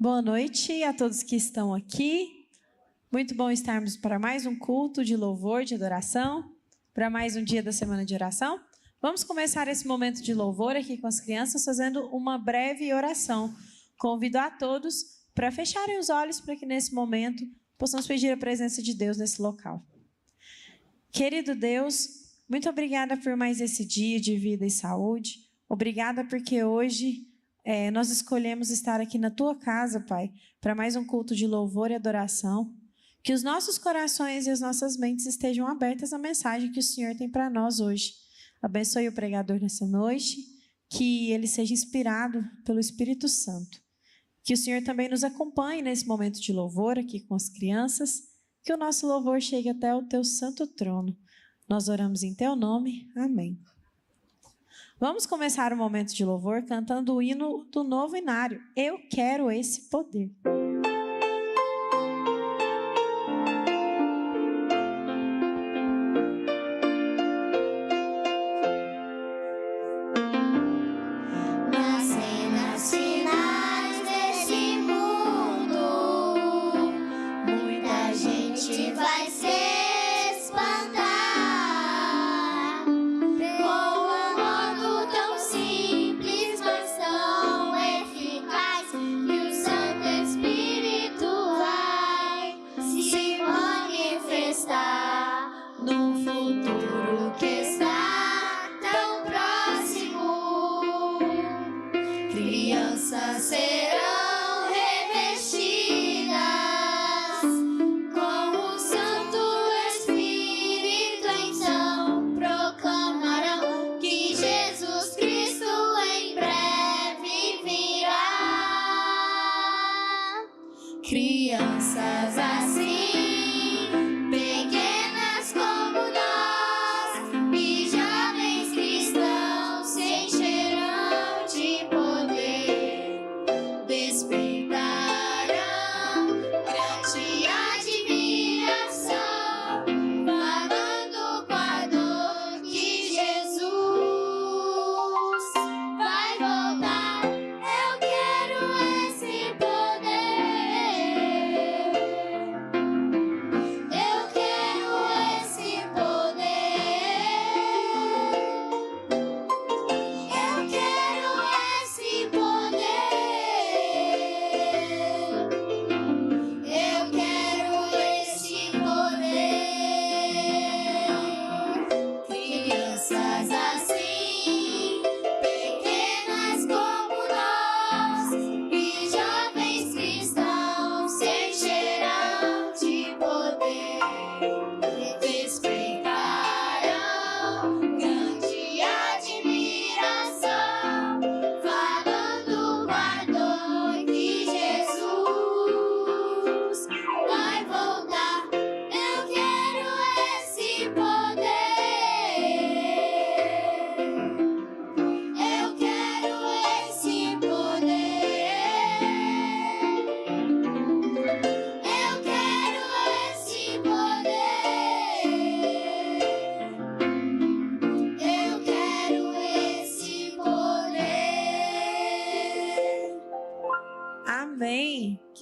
Boa noite a todos que estão aqui. Muito bom estarmos para mais um culto de louvor, de adoração, para mais um dia da semana de oração. Vamos começar esse momento de louvor aqui com as crianças fazendo uma breve oração. Convido a todos para fecharem os olhos para que nesse momento possamos pedir a presença de Deus nesse local. Querido Deus, muito obrigada por mais esse dia de vida e saúde. Obrigada porque hoje nós escolhemos estar aqui na Tua casa, Pai, para mais um culto de louvor e adoração. Que os nossos corações e as nossas mentes estejam abertas à mensagem que o Senhor tem para nós hoje. Abençoe o pregador nessa noite, que ele seja inspirado pelo Espírito Santo. Que o Senhor também nos acompanhe nesse momento de louvor aqui com as crianças, que o nosso louvor chegue até o Teu santo trono. Nós oramos em Teu nome. Amém. Vamos começar o momento de louvor cantando o hino do novo inário. Eu quero esse poder.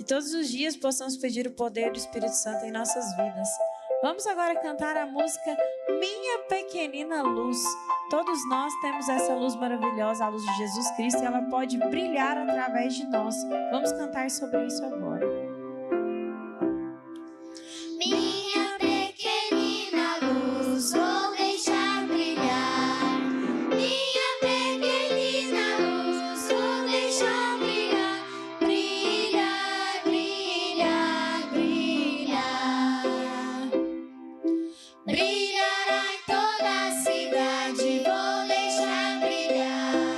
Todos os dias possamos pedir o poder do Espírito Santo em nossas vidas. Vamos agora cantar a música Minha Pequenina Luz. Todos nós temos essa luz maravilhosa, a luz de Jesus Cristo, e ela pode brilhar através de nós. Vamos cantar sobre isso agora. Minha pequenina luz, vou deixar brilhar. Minha pequenina luz, vou deixar brilhar. Brilhar, brilhar, brilhar. Brilhará em toda a cidade, vou deixar brilhar.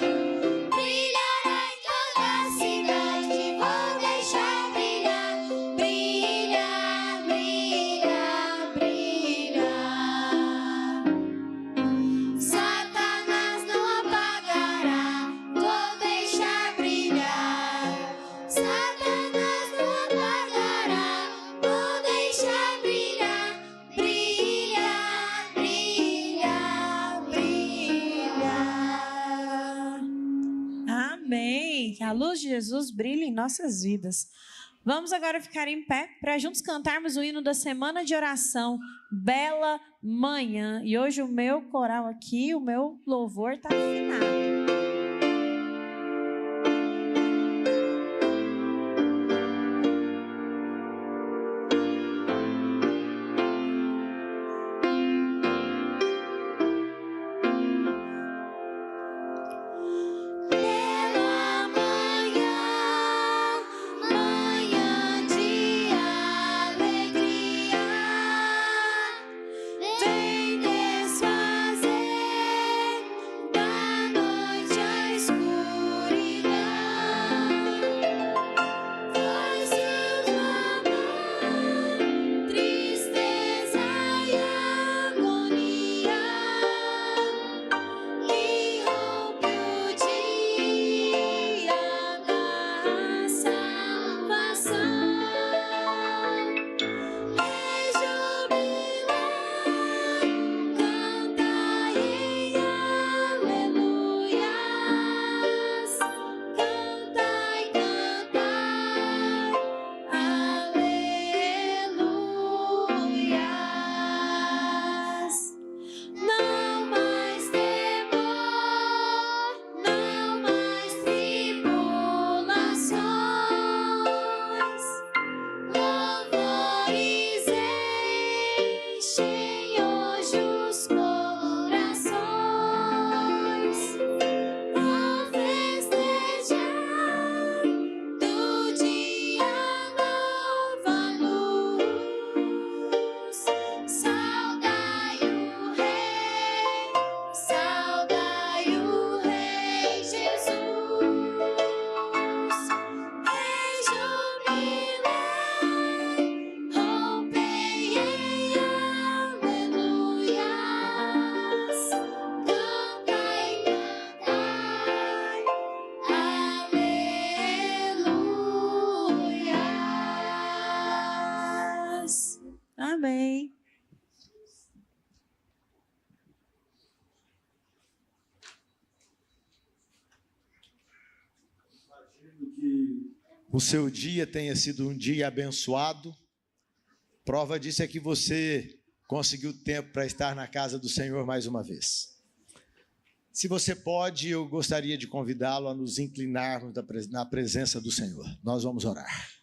Brilhará em toda a cidade, vou deixar brilhar. Amém. Que a luz de Jesus brilhe em nossas vidas. Vamos agora ficar em pé para juntos cantarmos o hino da semana de oração, Bela Manhã. E hoje o meu coral aqui, o meu louvor está afinado. Amém. Imagino que o seu dia tenha sido um dia abençoado. Prova disso é que você conseguiu tempo para estar na casa do Senhor mais uma vez. Se você pode, eu gostaria de convidá-lo a nos inclinarmos na presença do Senhor. Nós vamos orar.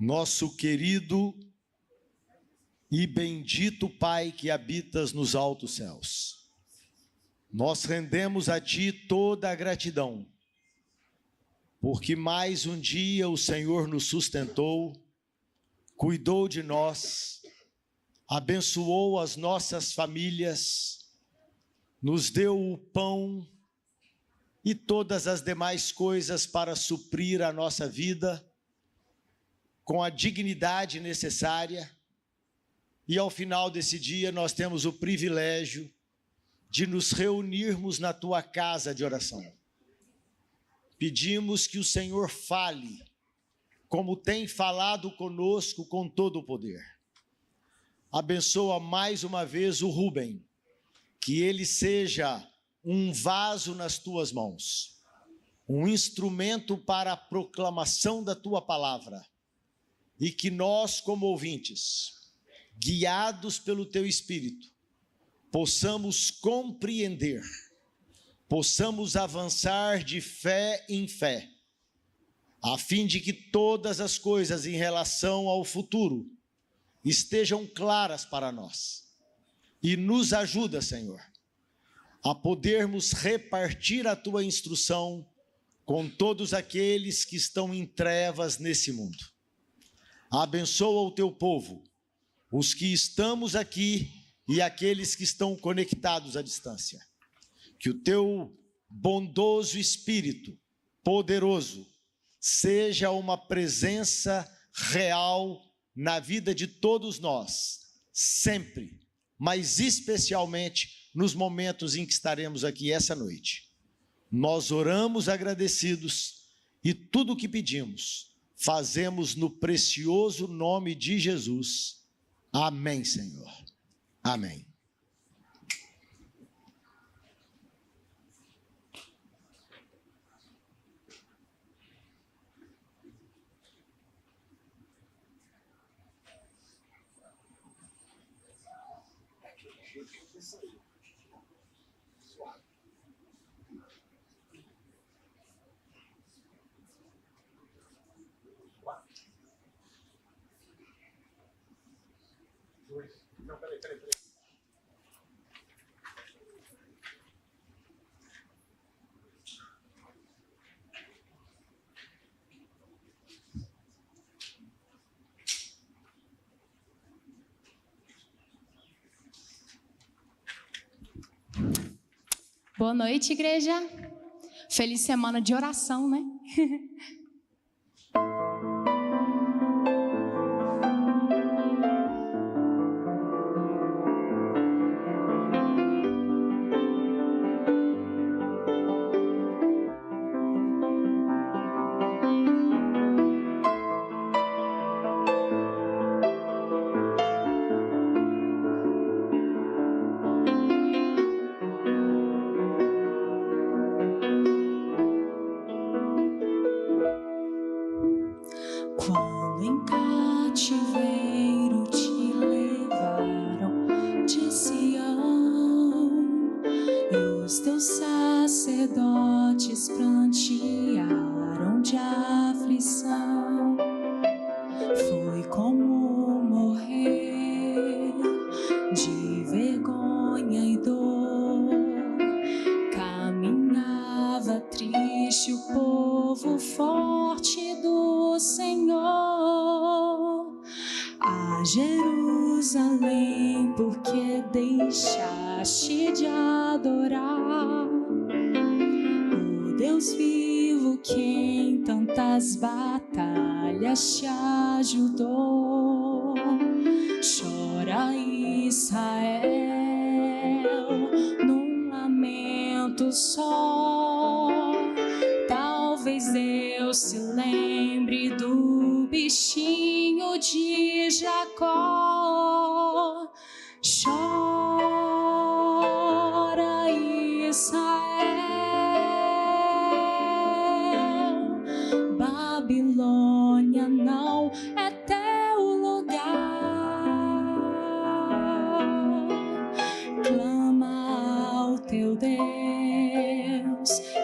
Nosso querido e bendito Pai que habitas nos altos céus, nós rendemos a Ti toda a gratidão, porque mais um dia o Senhor nos sustentou, cuidou de nós, abençoou as nossas famílias, nos deu o pão e todas as demais coisas para suprir a nossa vida com a dignidade necessária. E ao final desse dia nós temos o privilégio de nos reunirmos na Tua casa de oração. Pedimos que o Senhor fale, como tem falado conosco com todo o poder. Abençoa mais uma vez o Rubem, que ele seja um vaso nas Tuas mãos, um instrumento para a proclamação da Tua palavra, e que nós, como ouvintes, guiados pelo Teu Espírito, possamos compreender, possamos avançar de fé em fé, a fim de que todas as coisas em relação ao futuro estejam claras para nós. E nos ajuda, Senhor, a podermos repartir a Tua instrução com todos aqueles que estão em trevas nesse mundo. Abençoa o Teu povo, os que estamos aqui e aqueles que estão conectados à distância. Que o Teu bondoso Espírito, poderoso, seja uma presença real na vida de todos nós, sempre, mas especialmente nos momentos em que estaremos aqui essa noite. Nós oramos agradecidos e tudo o que pedimos, fazemos no precioso nome de Jesus. Amém, Senhor. Amém. Boa noite, igreja. Feliz semana de oração, né? Quando em cativeiro te levaram de Sião e os teus sacerdotes prantearam de aflição, foi como morrer de vergonha e dor. Caminhava triste o povo forte do Senhor a Jerusalém, porque deixaste de adorar o Deus vivo que em tantas batalhas te ajudou. Chora Israel num lamento só. Talvez Deus se lembre do bichinho de Jacó. Chora Israel, Babilônia não é teu lugar. Clama ao teu Deus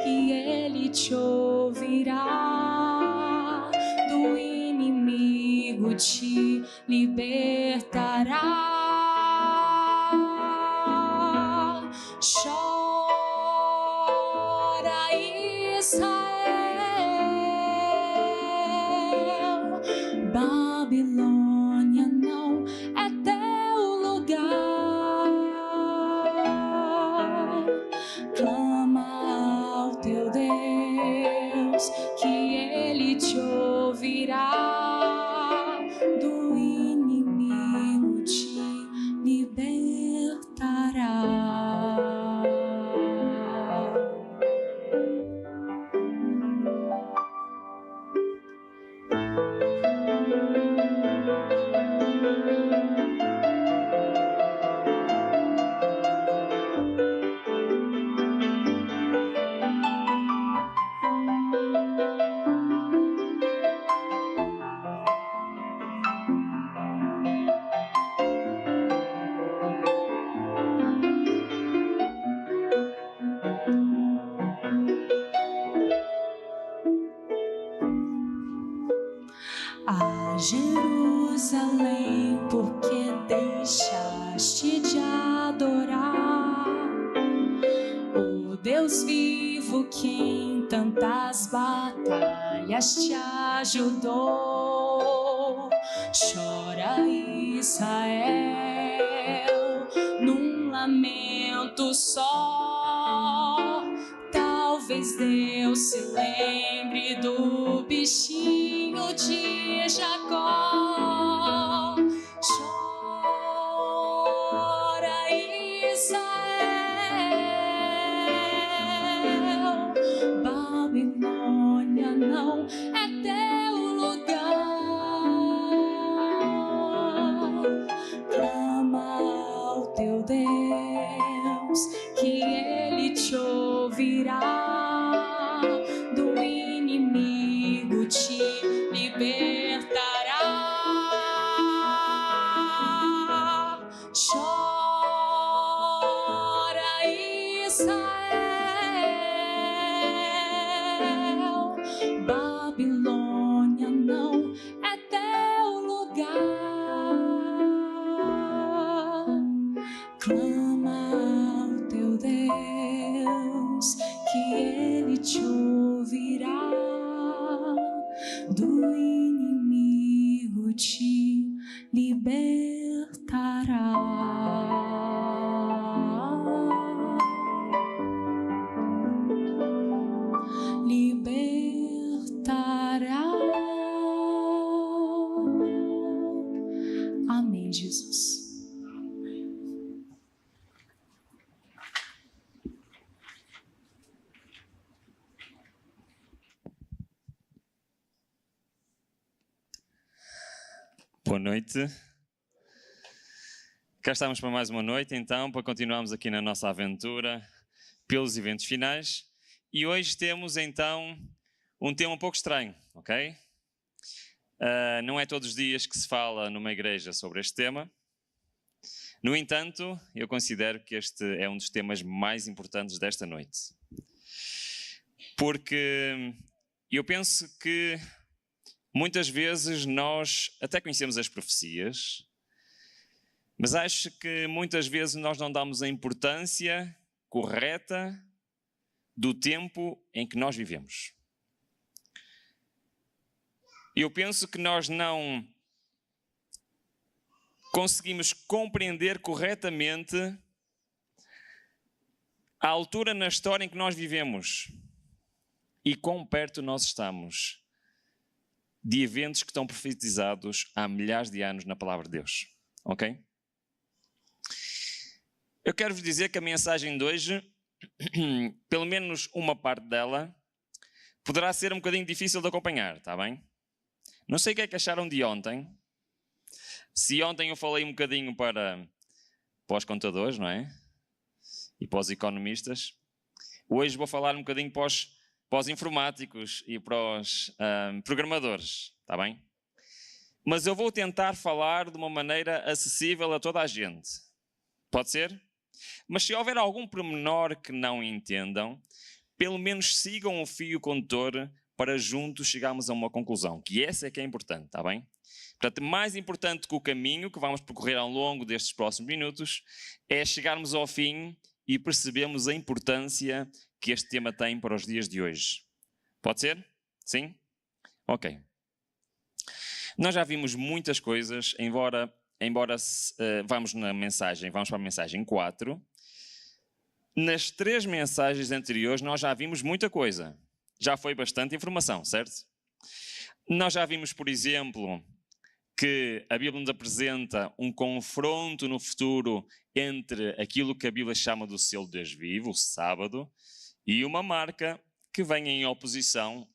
que Ele te ouvirá, do inimigo te libertará. Chora Israel, Babilônia não é teu lugar. Clama ao teu Deus que Ele te ouvirá, do inimigo te libertará. A Jerusalém, porque deixaste de adorar o Deus vivo que em tantas batalhas te ajudou. Chora Israel num lamento só. Talvez Deus se lembre do bichinho de Jacó. Chora Israel, Babilônia não é teu lugar. Clama ao teu Deus que Ele te ouvirá, do inimigo te libertará. Chora céu. Babilônia não é teu lugar. Clama ao teu Deus, que Ele te ouvirá. Do inimigo te libertará. Libertará. Amém, Jesus. Boa noite. Cá estamos para mais uma noite, então, para continuarmos aqui na nossa aventura pelos eventos finais. E hoje temos, então, um tema um pouco estranho, ok? Não é todos os dias que se fala numa igreja sobre este tema. No entanto, eu considero que este é um dos temas mais importantes desta noite. Porque eu penso que muitas vezes nós até conhecemos as profecias, mas acho que muitas vezes nós não damos a importância correta do tempo em que nós vivemos. Eu penso que nós não conseguimos compreender corretamente a altura na história em que nós vivemos e quão perto nós estamos de eventos que estão profetizados há milhares de anos na palavra de Deus, ok? Eu quero vos dizer que a mensagem de hoje, pelo menos uma parte dela, poderá ser um bocadinho difícil de acompanhar, está bem? Não sei o que é que acharam de ontem. Se ontem eu falei um bocadinho para os contadores, não é? E para os economistas, hoje vou falar um bocadinho para os informáticos e para os programadores, está bem? Mas eu vou tentar falar de uma maneira acessível a toda a gente. Pode ser? Mas se houver algum pormenor que não entendam, pelo menos sigam o fio condutor para juntos chegarmos a uma conclusão, que essa é que é importante, está bem? Portanto, mais importante que o caminho que vamos percorrer ao longo destes próximos minutos é chegarmos ao fim e percebermos a importância que este tema tem para os dias de hoje. Pode ser? Sim? Ok. Nós já vimos muitas coisas, embora vamos para a mensagem 4. Nas 3 mensagens anteriores nós já vimos muita coisa. Já foi bastante informação, certo? Nós já vimos, por exemplo, que a Bíblia nos apresenta um confronto no futuro entre aquilo que a Bíblia chama do selo de Deus vivo, o sábado, e uma marca que vem em oposição,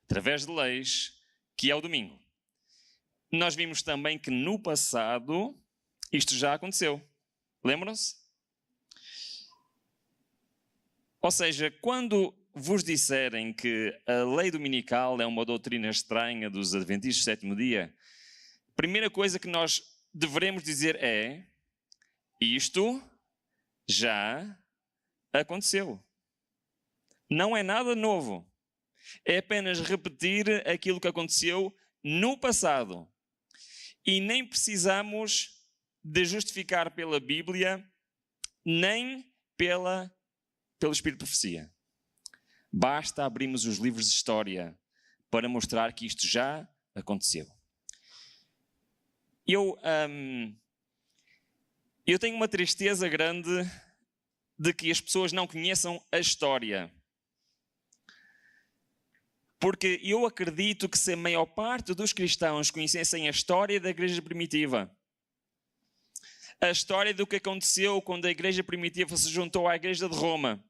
através de leis, que é o domingo. Nós vimos também que no passado isto já aconteceu. Lembram-se? Ou seja, quando vos disserem que a lei dominical é uma doutrina estranha dos adventistas do sétimo dia, a primeira coisa que nós devemos dizer é: isto já aconteceu. Não é nada novo. É apenas repetir aquilo que aconteceu no passado. E nem precisamos de justificar pela Bíblia, nem pelo Espírito de Profecia. Basta abrirmos os livros de história para mostrar que isto já aconteceu. Eu tenho uma tristeza grande de que as pessoas não conheçam a história. Porque eu acredito que se a maior parte dos cristãos conhecessem a história da igreja primitiva, a história do que aconteceu quando a igreja primitiva se juntou à igreja de Roma,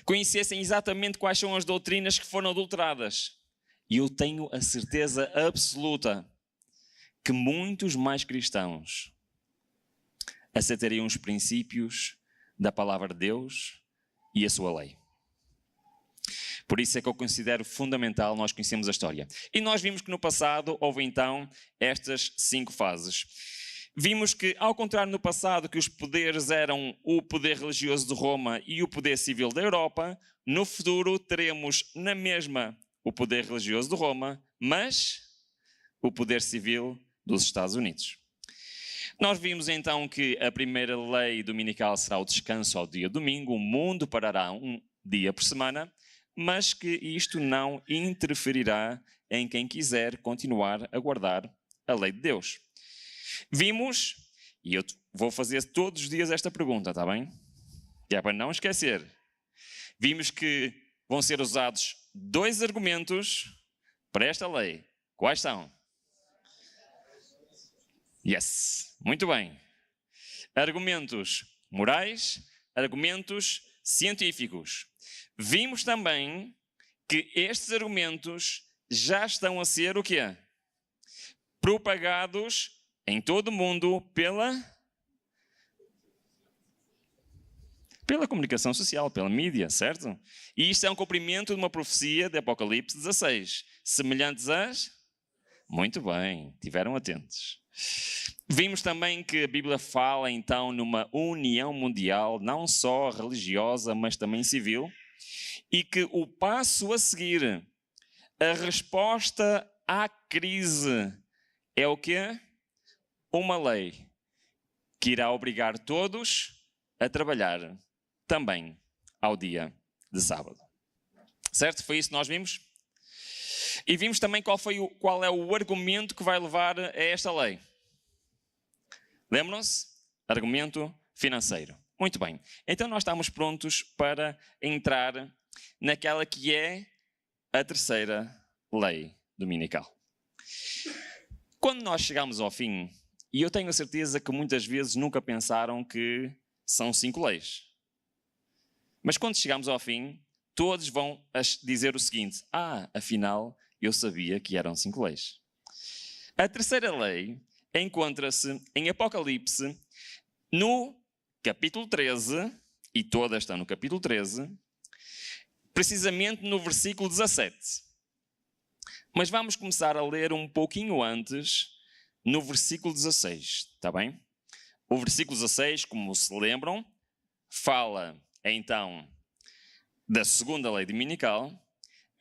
conhecessem exatamente quais são as doutrinas que foram adulteradas, e eu tenho a certeza absoluta que muitos mais cristãos aceitariam os princípios da palavra de Deus e a sua lei. Por isso é que eu considero fundamental nós conhecermos a história. E nós vimos que no passado houve então estas 5 fases. Vimos que, ao contrário no passado, que os poderes eram o poder religioso de Roma e o poder civil da Europa, no futuro teremos na mesma o poder religioso de Roma, mas o poder civil dos Estados Unidos. Nós vimos então que a primeira lei dominical será o descanso ao dia domingo, o mundo parará um dia por semana, mas que isto não interferirá em quem quiser continuar a guardar a lei de Deus. Vimos, e eu vou fazer todos os dias esta pergunta, está bem? Que é para não esquecer. Vimos que vão ser usados 2 argumentos para esta lei. Quais são? Yes, muito bem. Argumentos morais, argumentos científicos. Vimos também que estes argumentos já estão a ser o quê? Propagados em todo o mundo pela comunicação social, pela mídia, certo? E isto é um cumprimento de uma profecia de Apocalipse 16. Semelhantes às... Muito bem, estiveram atentos. Vimos também que a Bíblia fala então numa união mundial, não só religiosa, mas também civil, e que o passo a seguir, a resposta à crise, é o quê? Uma lei que irá obrigar todos a trabalhar também ao dia de sábado. Certo? Foi isso que nós vimos? E vimos também qual é o argumento que vai levar a esta lei. Lembram-se? Argumento financeiro. Muito bem. Então nós estamos prontos para entrar naquela que é a terceira lei dominical. Quando nós chegamos ao fim, e eu tenho a certeza que muitas vezes nunca pensaram que são 5 leis. Mas quando chegamos ao fim, todos vão dizer o seguinte: afinal, eu sabia que eram 5 leis. A terceira lei encontra-se em Apocalipse, no capítulo 13, e todas estão no capítulo 13, precisamente no versículo 17. Mas vamos começar a ler um pouquinho antes, no versículo 16, está bem? O versículo 16, como se lembram, fala então da segunda lei dominical,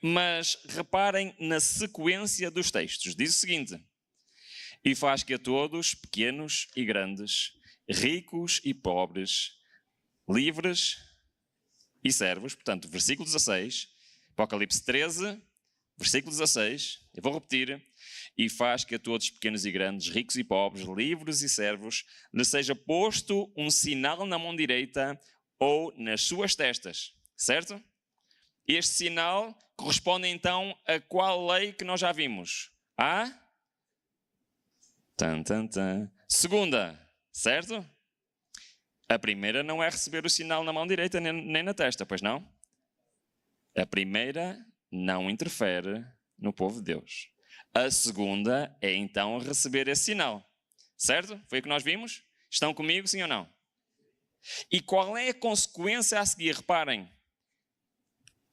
mas reparem na sequência dos textos. Diz o seguinte: e faz que a todos, pequenos e grandes, ricos e pobres, livres e servos, portanto, versículo 16, Apocalipse 13, versículo 16, eu vou repetir: e faz que a todos, pequenos e grandes, ricos e pobres, livres e servos, lhe seja posto um sinal na mão direita ou nas suas testas, certo? Este sinal corresponde então a qual lei que nós já vimos? Segunda, certo? A primeira não é receber o sinal na mão direita nem na testa, pois não? A primeira não interfere no povo de Deus. A segunda é então receber esse sinal, certo? Foi o que nós vimos? Estão comigo, sim ou não? E qual é a consequência a seguir? Reparem.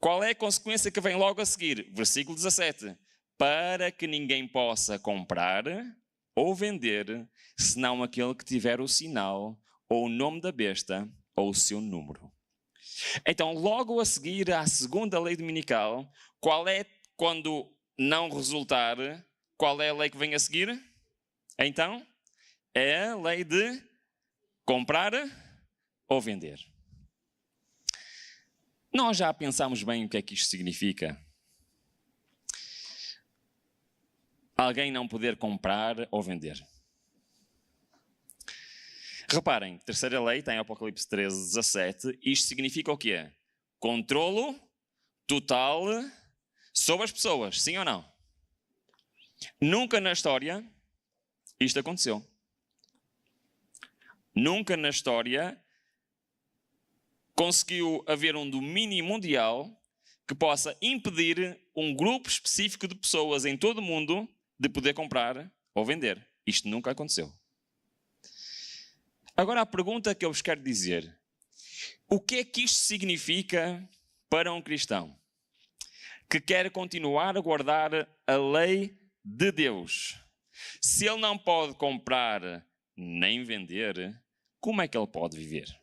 Qual é a consequência que vem logo a seguir? Versículo 17. Para que ninguém possa comprar ou vender, senão aquele que tiver o sinal, ou o nome da besta, ou o seu número. Então, logo a seguir à segunda lei dominical, qual é, quando não resultar, qual é a lei que vem a seguir? Então, é a lei de comprar ou vender. Nós já pensámos bem o que é que isto significa. Alguém não poder comprar ou vender. Reparem, terceira lei, está em Apocalipse 13, 17. Isto significa o quê? Controlo total sobre as pessoas, sim ou não? Nunca na história isto aconteceu. Nunca na história conseguiu haver um domínio mundial que possa impedir um grupo específico de pessoas em todo o mundo de poder comprar ou vender. Isto nunca aconteceu. Agora a pergunta que eu vos quero dizer: o que é que isto significa para um cristão que quer continuar a guardar a lei de Deus? Se ele não pode comprar nem vender, como é que ele pode viver?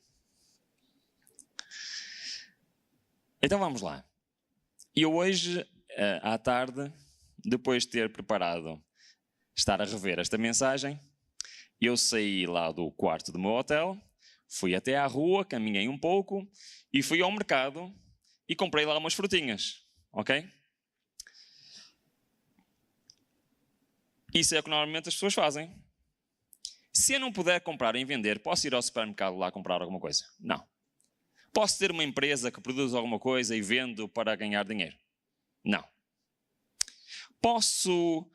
Então vamos lá. Eu hoje, à tarde, depois de ter preparado, estar a rever esta mensagem, eu saí lá do quarto do meu hotel, fui até à rua, caminhei um pouco e fui ao mercado e comprei lá umas frutinhas, ok? Isso é o que normalmente as pessoas fazem. Se eu não puder comprar e vender, posso ir ao supermercado lá comprar alguma coisa? Não. Posso ter uma empresa que produz alguma coisa e vendo para ganhar dinheiro? Não. Posso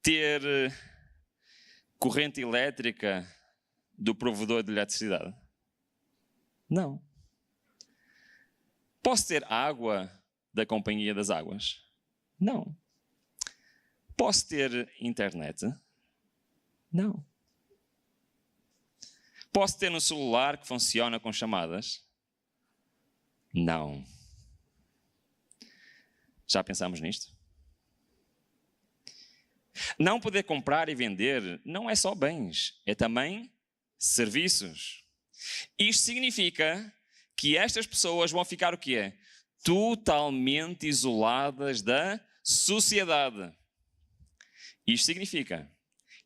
ter corrente elétrica do provedor de eletricidade? Não. Posso ter água da Companhia das Águas? Não. Posso ter internet? Não. Posso ter um celular que funciona com chamadas? Não. Já pensamos nisto? Não poder comprar e vender não é só bens, é também serviços. Isto significa que estas pessoas vão ficar o quê? Totalmente isoladas da sociedade. Isto significa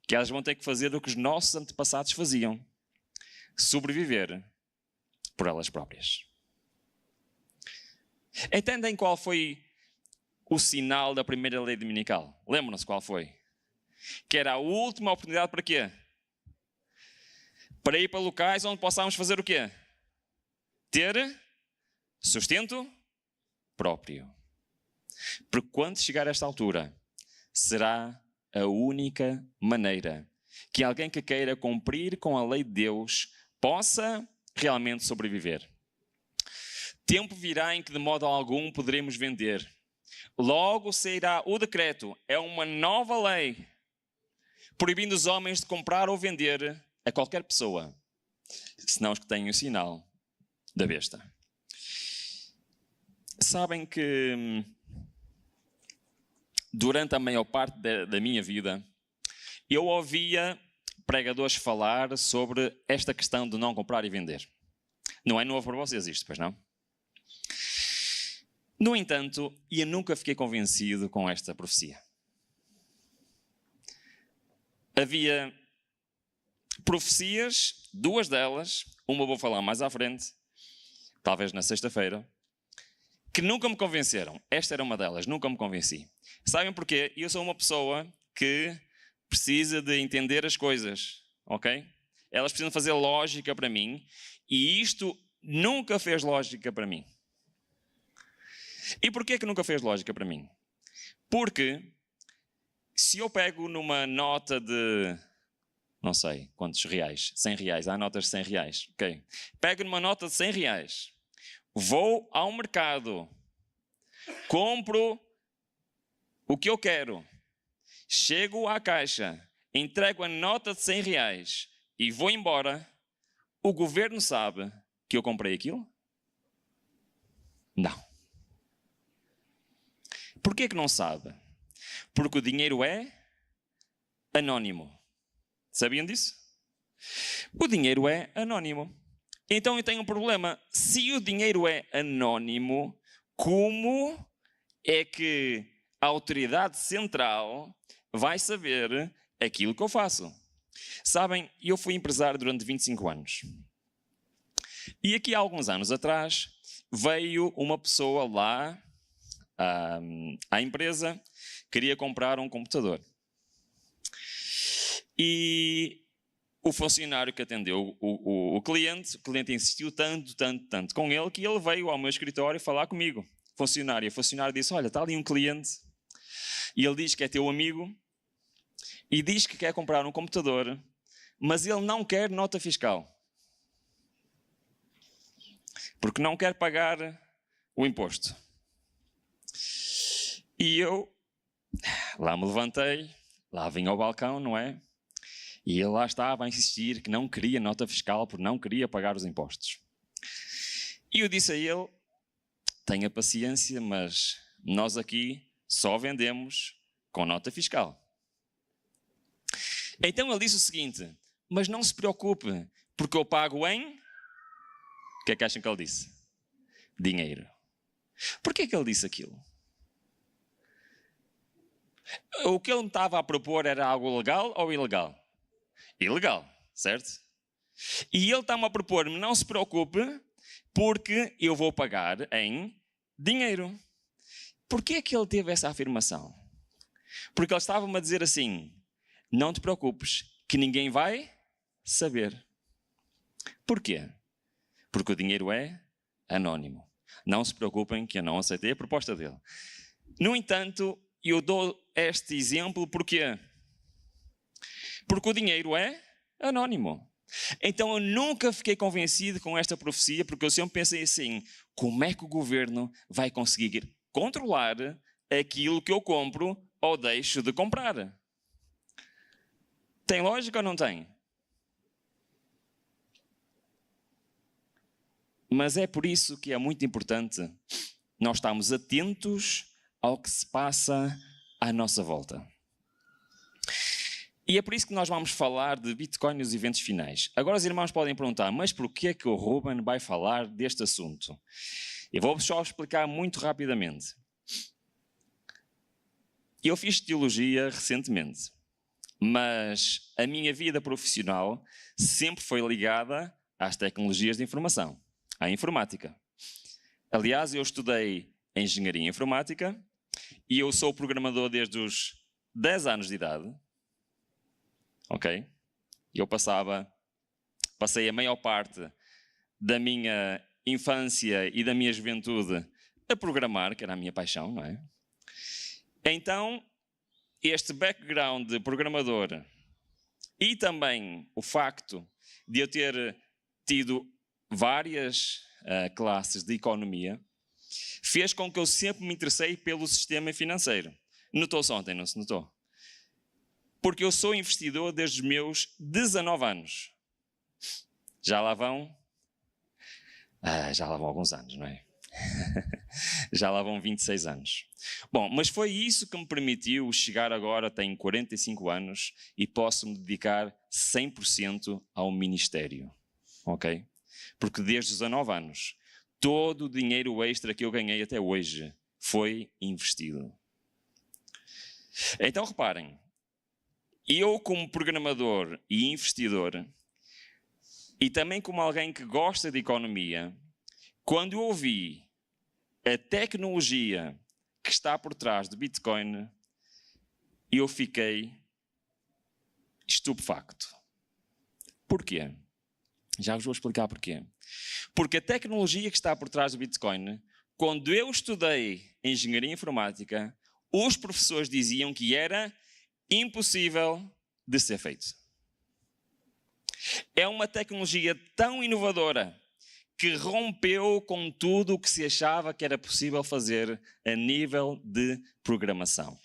que elas vão ter que fazer o que os nossos antepassados faziam: sobreviver por elas próprias. Entendem qual foi o sinal da primeira lei dominical? Lembram-se qual foi? Que era a última oportunidade para quê? Para ir para locais onde possamos fazer o quê? Ter sustento próprio. Porque quando chegar a esta altura, será a única maneira que alguém que queira cumprir com a lei de Deus possa realmente sobreviver. Tempo virá em que de modo algum poderemos vender. Logo sairá o decreto, é uma nova lei, proibindo os homens de comprar ou vender a qualquer pessoa, senão os que têm o sinal da besta. Sabem que durante a maior parte da minha vida, eu ouvia pregadores falar sobre esta questão de não comprar e vender. Não é novo para vocês isto, pois não? No entanto, eu nunca fiquei convencido com esta profecia. Havia profecias, duas delas, uma vou falar mais à frente, talvez na sexta-feira, que nunca me convenceram. Esta era uma delas, nunca me convenci. Sabem porquê? Eu sou uma pessoa que precisa de entender as coisas, ok? Elas precisam fazer lógica para mim e isto nunca fez lógica para mim. E porquê que nunca fez lógica para mim? Porque se eu pego numa nota de, não sei quantos reais, 100 reais, há notas de 100 reais, ok? Pego numa nota de 100 reais, vou ao mercado, compro o que eu quero, chego à caixa, entrego a nota de 100 reais e vou embora, o governo sabe que eu comprei aquilo? Não. Porquê que não sabe? Porque o dinheiro é anónimo. Sabiam disso? O dinheiro é anónimo. Então eu tenho um problema. Se o dinheiro é anónimo, como é que a autoridade central vai saber aquilo que eu faço? Sabem, eu fui empresário durante 25 anos. E aqui há alguns anos atrás, veio uma pessoa lá à empresa, queria comprar um computador. E o funcionário que atendeu o cliente insistiu tanto com ele, que ele veio ao meu escritório falar comigo. O funcionário disse, olha, está ali um cliente, e ele diz que é teu amigo, e diz que quer comprar um computador, mas ele não quer nota fiscal. Porque não quer pagar o imposto. E eu lá me levantei, lá vim ao balcão, não é? E ele lá estava a insistir que não queria nota fiscal porque não queria pagar os impostos. E eu disse a ele, tenha paciência, mas nós aqui só vendemos com nota fiscal. Então ele disse o seguinte, mas não se preocupe, porque eu pago em... O que é que acham que ele disse? Dinheiro. Porquê que ele disse aquilo? O que ele me estava a propor era algo legal ou ilegal? Ilegal, certo? E ele está-me a propor-me, não se preocupe, porque eu vou pagar em dinheiro. Porquê que ele teve essa afirmação? Porque ele estava-me a dizer assim, não te preocupes, que ninguém vai saber. Porquê? Porque o dinheiro é anónimo. Não se preocupem que eu não aceitei a proposta dele. No entanto, eu dou este exemplo porque o dinheiro é anónimo. Então eu nunca fiquei convencido com esta profecia, porque eu sempre pensei assim, como é que o governo vai conseguir controlar aquilo que eu compro ou deixo de comprar? Tem lógica ou não tem? Mas é por isso que é muito importante nós estarmos atentos ao que se passa à nossa volta. E é por isso que nós vamos falar de Bitcoin nos eventos finais. Agora os irmãos podem perguntar, mas porquê é que o Ruben vai falar deste assunto? Eu vou só explicar muito rapidamente. Eu fiz teologia recentemente, mas a minha vida profissional sempre foi ligada às tecnologias de informação, à informática. Aliás, eu estudei engenharia informática e eu sou programador desde os 10 anos de idade. Ok? Eu passei a maior parte da minha infância e da minha juventude a programar, que era a minha paixão, não é? Então, este background de programador e também o facto de eu ter tido várias classes de economia fez com que eu sempre me interessei pelo sistema financeiro. Notou-se ontem, não se notou? Porque eu sou investidor desde os meus 19 anos. Já lá vão alguns anos, não é? Já lá vão 26 anos. Bom, mas foi isso que me permitiu chegar agora, tenho 45 anos e posso me dedicar 100% ao ministério. Ok? Porque desde os 19 anos, todo o dinheiro extra que eu ganhei até hoje foi investido. Então reparem, eu como programador e investidor, e também como alguém que gosta de economia, quando eu ouvi a tecnologia que está por trás do Bitcoin, eu fiquei estupefacto. Porquê? Já vos vou explicar porquê. Porque a tecnologia que está por trás do Bitcoin, quando eu estudei engenharia informática, os professores diziam que era impossível de ser feito. É uma tecnologia tão inovadora que rompeu com tudo o que se achava que era possível fazer a nível de programação.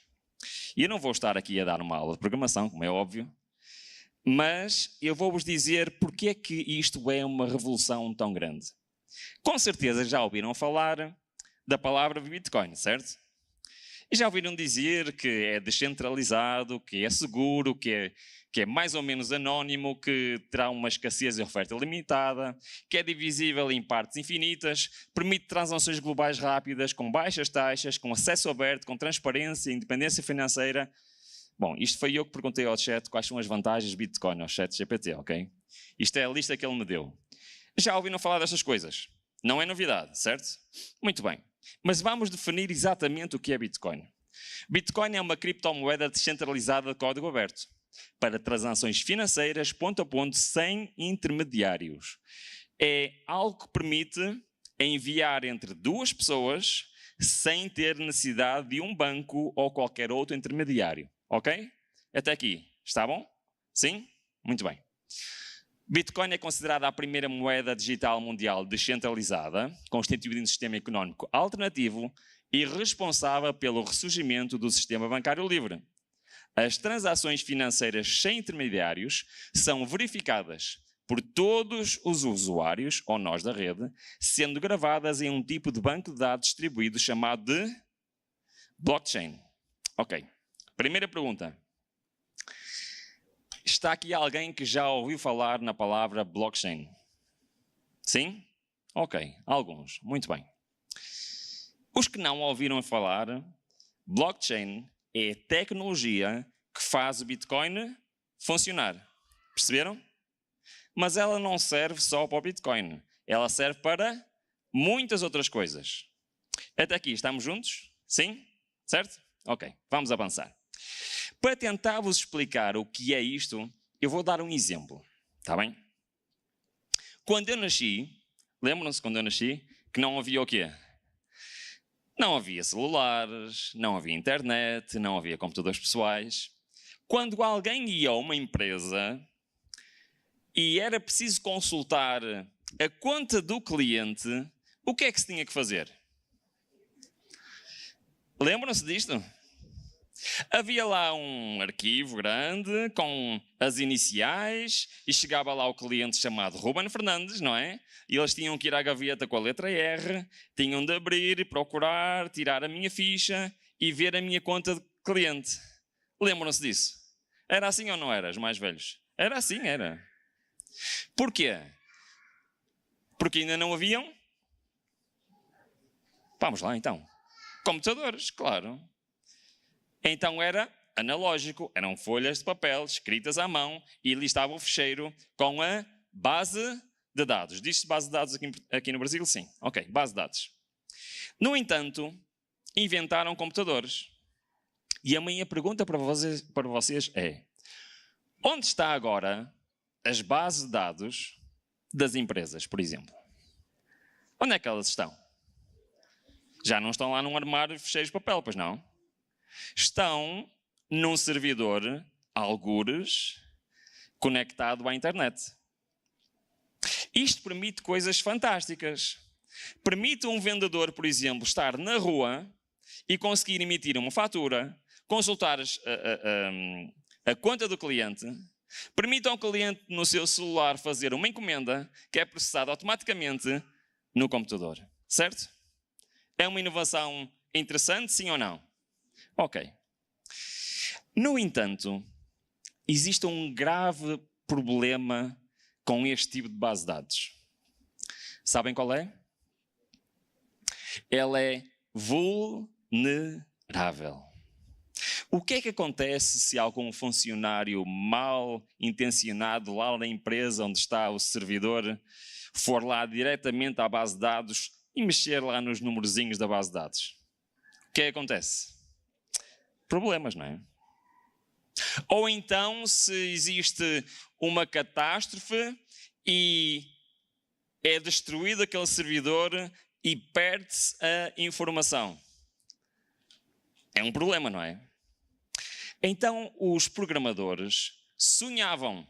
E eu não vou estar aqui a dar uma aula de programação, como é óbvio, mas eu vou-vos dizer porque é que isto é uma revolução tão grande. Com certeza já ouviram falar da palavra Bitcoin, certo? E já ouviram dizer que é descentralizado, que é seguro, que é mais ou menos anónimo, que terá uma escassez e oferta limitada, que é divisível em partes infinitas, permite transações globais rápidas, com baixas taxas, com acesso aberto, com transparência e independência financeira. Bom, isto foi eu que perguntei ao chat quais são as vantagens de Bitcoin, ao chat GPT, ok? Isto é a lista que ele me deu. Já ouviram falar destas coisas? Não é novidade, certo? Muito bem. Mas vamos definir exatamente o que é Bitcoin. Bitcoin é uma criptomoeda descentralizada de código aberto, para transações financeiras ponto a ponto, sem intermediários. É algo que permite enviar entre duas pessoas sem ter necessidade de um banco ou qualquer outro intermediário. Ok? Até aqui. Está bom? Sim? Muito bem. Bitcoin é considerada a primeira moeda digital mundial descentralizada, constituída em um sistema económico alternativo e responsável pelo ressurgimento do sistema bancário livre. As transações financeiras sem intermediários são verificadas por todos os usuários ou nós da rede, sendo gravadas em um tipo de banco de dados distribuído chamado de blockchain. Ok. Primeira pergunta. Está aqui alguém que já ouviu falar na palavra blockchain? Sim? Ok, alguns. Muito bem. Os que não ouviram falar, blockchain é a tecnologia que faz o Bitcoin funcionar. Perceberam? Mas ela não serve só para o Bitcoin. Ela serve para muitas outras coisas. Até aqui, estamos juntos? Sim? Certo? Ok, vamos avançar. Para tentar vos explicar o que é isto, eu vou dar um exemplo. Está bem? Quando eu nasci, lembram-se quando eu nasci, que não havia o quê? Não havia celulares, não havia internet, não havia computadores pessoais. Quando alguém ia a uma empresa e era preciso consultar a conta do cliente, o que é que se tinha que fazer? Lembram-se disto? Havia lá um arquivo grande com as iniciais e chegava lá o cliente chamado Ruben Fernandes, não é? E eles tinham que ir à gaveta com a letra R, tinham de abrir, procurar, tirar a minha ficha e ver a minha conta de cliente. Lembram-se disso? Era assim ou não era, os mais velhos? Era assim, era. Porquê? Porque ainda não haviam? Vamos lá então. Computadores, claro. Então era analógico, eram folhas de papel escritas à mão e ali estava o ficheiro com a base de dados. Diz-se base de dados aqui no Brasil? Sim. Ok, base de dados. No entanto, inventaram computadores. E a minha pergunta para vocês é: onde está agora as bases de dados das empresas, por exemplo? Onde é que elas estão? Já não estão lá num armário de ficheiros de papel, pois não? Estão num servidor, algures, conectado à internet. Isto permite coisas fantásticas. Permite um vendedor, por exemplo, estar na rua e conseguir emitir uma fatura, consultar a conta do cliente. Permite ao cliente, no seu celular, fazer uma encomenda que é processada automaticamente no computador. Certo? É uma inovação interessante, sim ou não? Ok. No entanto, existe um grave problema com este tipo de base de dados. Sabem qual é? Ela é vulnerável. O que é que acontece se algum funcionário mal intencionado lá na empresa onde está o servidor for lá diretamente à base de dados e mexer lá nos numerozinhos da base de dados? O que é que acontece? Problemas, não é? Ou então, se existe uma catástrofe e é destruído aquele servidor e perde-se a informação. É um problema, não é? Então, os programadores sonhavam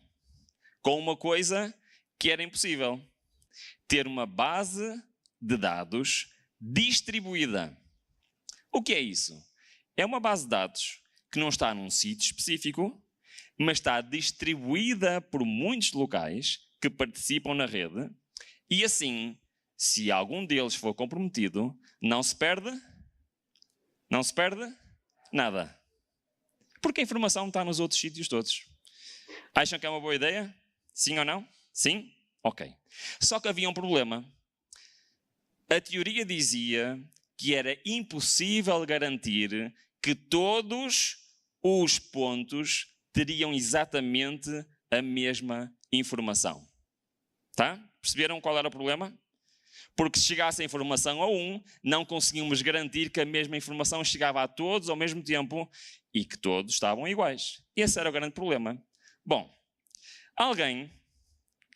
com uma coisa que era impossível: ter uma base de dados distribuída. O que é isso? É uma base de dados que não está num sítio específico, mas está distribuída por muitos locais que participam na rede, e assim, se algum deles for comprometido, não se perde nada. Porque a informação está nos outros sítios todos. Acham que é uma boa ideia? Sim ou não? Sim? Ok. Só que havia um problema. A teoria dizia que era impossível garantir que todos os pontos teriam exatamente a mesma informação. Tá? Perceberam qual era o problema? Porque se chegasse a informação a um, não conseguíamos garantir que a mesma informação chegava a todos ao mesmo tempo e que todos estavam iguais. Esse era o grande problema. Bom, alguém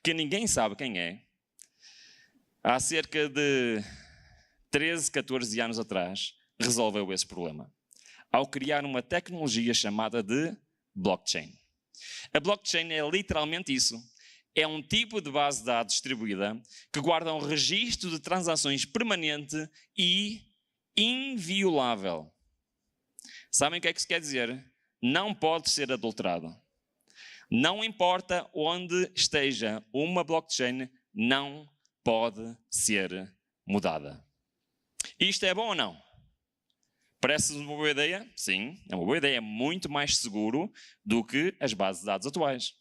que ninguém sabe quem é, há cerca de 13, 14 anos atrás, resolveu esse problema ao criar uma tecnologia chamada de blockchain. A blockchain é literalmente isso. É um tipo de base de dados distribuída que guarda um registro de transações permanente e inviolável. Sabem o que é que isso quer dizer? Não pode ser adulterado. Não importa onde esteja, uma blockchain não pode ser mudada. Isto é bom ou não? Parece-vos uma boa ideia? Sim, é uma boa ideia. É muito mais seguro do que as bases de dados atuais,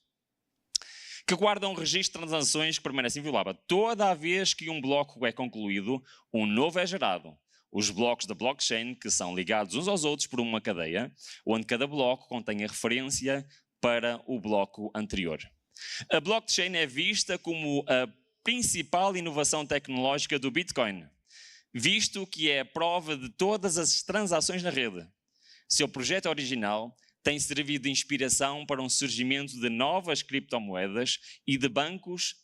que guardam um registro de transações que permanece inviolável. Toda a vez que um bloco é concluído, um novo é gerado. Os blocos da blockchain, que são ligados uns aos outros por uma cadeia, onde cada bloco contém a referência para o bloco anterior. A blockchain é vista como a principal inovação tecnológica do Bitcoin, visto que é a prova de todas as transações na rede. Seu projeto original tem servido de inspiração para um surgimento de novas criptomoedas e de bancos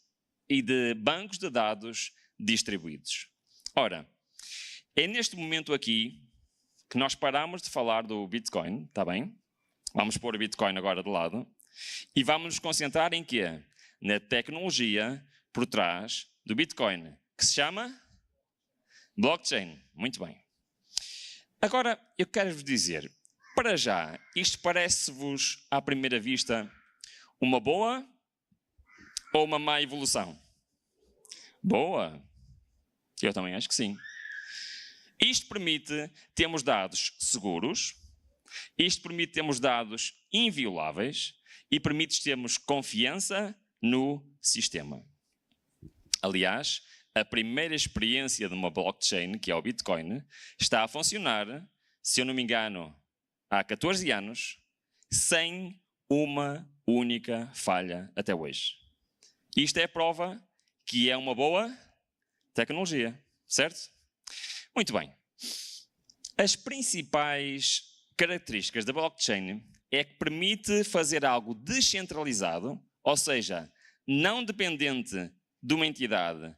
de dados distribuídos. Ora, é neste momento aqui que nós paramos de falar do Bitcoin, está bem? Vamos pôr o Bitcoin agora de lado e vamos nos concentrar em quê? Na tecnologia por trás do Bitcoin, que se chama blockchain. Muito bem. Agora, eu quero-vos dizer, para já, isto parece-vos, à primeira vista, uma boa ou uma má evolução? Boa. Eu também acho que sim. Isto permite termos dados seguros, isto permite termos dados invioláveis e permite termos confiança no sistema. Aliás, a primeira experiência de uma blockchain, que é o Bitcoin, está a funcionar, se eu não me engano, há 14 anos, sem uma única falha até hoje. Isto é a prova que é uma boa tecnologia, certo? Muito bem. As principais características da blockchain é que permite fazer algo descentralizado, ou seja, não dependente de uma entidade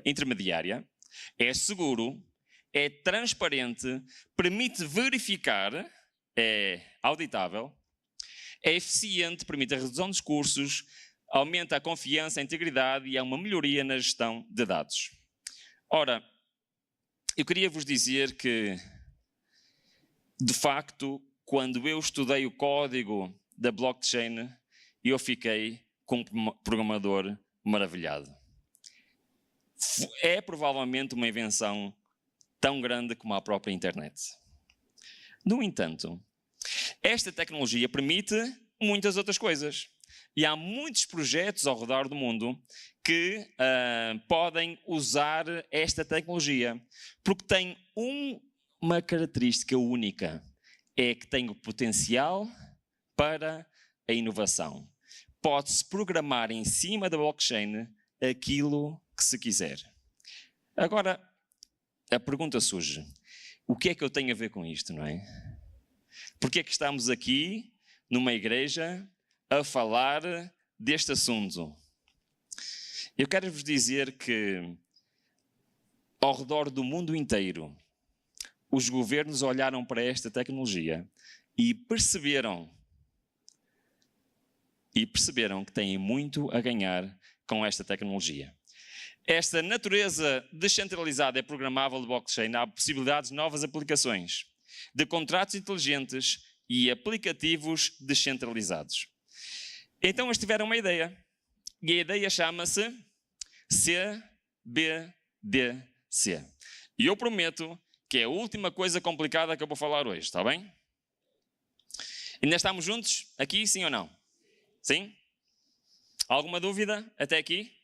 intermediária, é seguro, é transparente, permite verificar, é auditável, é eficiente, permite a redução dos custos, aumenta a confiança, a integridade e há uma melhoria na gestão de dados. Ora, eu queria vos dizer que, de facto, quando eu estudei o código da blockchain, eu fiquei como programador maravilhado. É provavelmente uma invenção tão grande como a própria internet. No entanto, esta tecnologia permite muitas outras coisas. E há muitos projetos ao redor do mundo que podem usar esta tecnologia, porque tem uma característica única, é que tem o potencial para a inovação. Pode-se programar em cima da blockchain aquilo que se quiser. Agora, a pergunta surge, o que é que eu tenho a ver com isto, não é? Porque é que estamos aqui, numa igreja, a falar deste assunto? Eu quero vos dizer que, ao redor do mundo inteiro, os governos olharam para esta tecnologia e perceberam que têm muito a ganhar com esta tecnologia. Esta natureza descentralizada e programável de blockchain há possibilidades de novas aplicações, de contratos inteligentes e aplicativos descentralizados. Então eles tiveram uma ideia, e a ideia chama-se CBDC. E eu prometo que é a última coisa complicada que eu vou falar hoje, está bem? Ainda estamos juntos aqui, sim ou não? Sim? Alguma dúvida até aqui?